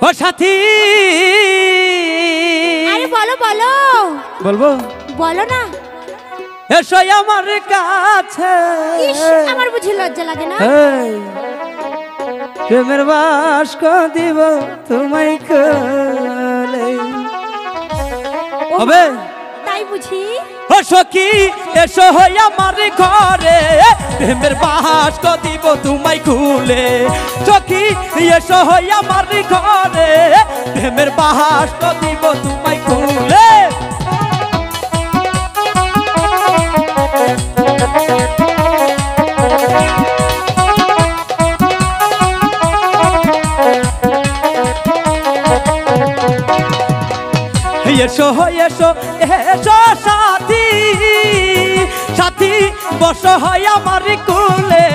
ও সাথী আরে বলো বলো বলবো বলো না এসো আমার কাছে ইস আমার বুঝি লজ্জা লাগে না প্রেমের বাস্ক দিব তোমায় কোলে হবে তাই বুঝি ও সখী এসো আমার ঘরে প্রেমের বাস্ক দিব তোমায় খুলে সখী এসো আমার ঘরে প্রেমের বাস্ক দিব তোমায় খুলে এসো এসো এসো সাথী সাথী বসো হয় আমার কুলে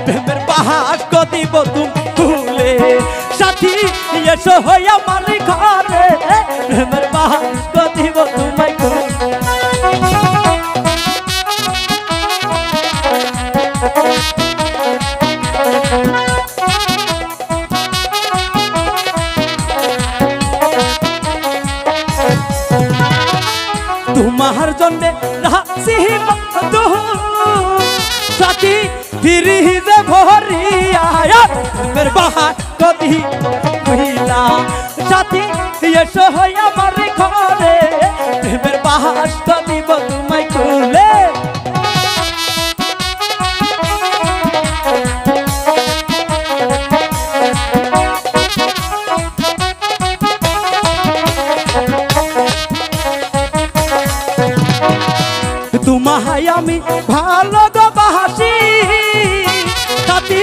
প্রেমের বাস্ক দিব তুমি খুলে সাথী এসো হয় আমার ঘরে প্রেমের বাস্ক দিব তোমায় খুলে তোমার জন্য রাখছি বন্ধু সাথী ফিরিতে ভরিয়া প্রেমের বাস্ক দিব কইলা সাথী এসো হয় আমার ঘরে প্রেমের বাস্ক দিব তোমায় খুলে তোমায় আমি ভালোবাসি সাথী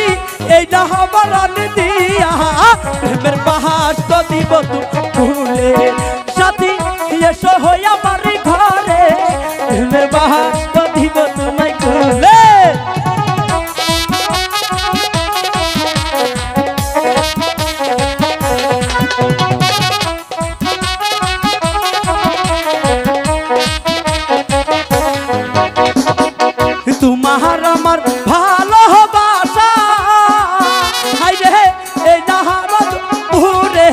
এইটা হবার দিয়া প্রেমের বাস্ক দিব তুমি খুলে সাথী এসো হয় আমার ঘরে প্রেমের বাস্ক দিব তোমায় খুলে তোমার আমার ভালোবাসা হাই রে এই নাহাবাদ পুরে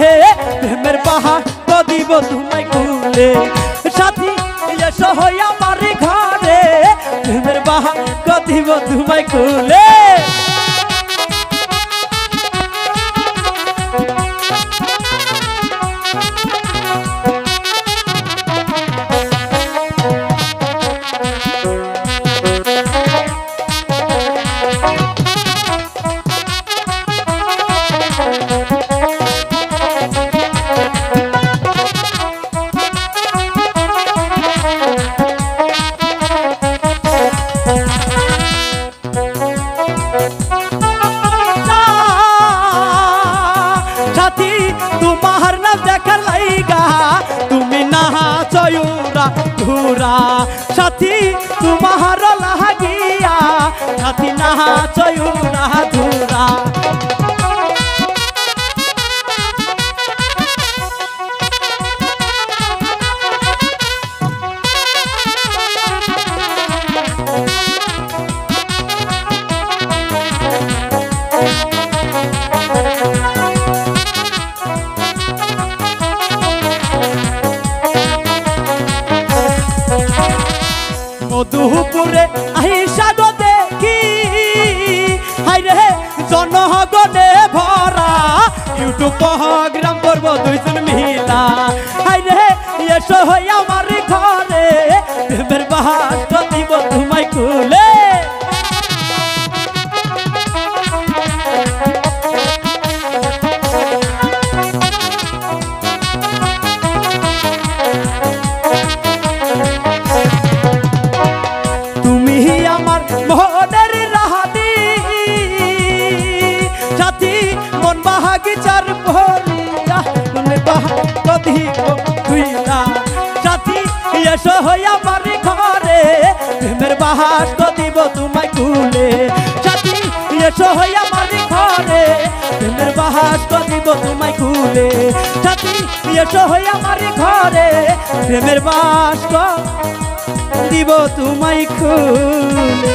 প্রেমের বাস্ক দিব তোমায় খুলে সাথী এসো হয় আমার ঘরে প্রেমের বাস্ক দিব তোমায় খুলে সাথী তোমার না দেখার লাইগা তুমি না চয়ুরা ধুরা সাথী তোমার লাগিয়া সাথী না চয়ুরা ধুরা মধুপুরে আহিসা গো দেখি হাই রে জনগণে ভরা ইউটিউব প্রোগ্রাম করব দুইজন মিলা হাই রে এসো হয় আমার ঘরে প্রেমের বাস্ক দিব তোমায় খুলে আমার মনের রাহাতি সাথী মন বাগিচার ভরিয়া মনে বাস্ক দিব কইলা সাথী এসো হয় আমার ঘরে প্রেমের বাস্ক দিব তোমায় খুলে সাথী এসো হয় আমার ঘরে প্রেমের বাস্ক দিব তোমায় খুলে সাথী এসো হয় আমার ঘরে প্রেমের বাস্ক দিব তোমায় খুলে।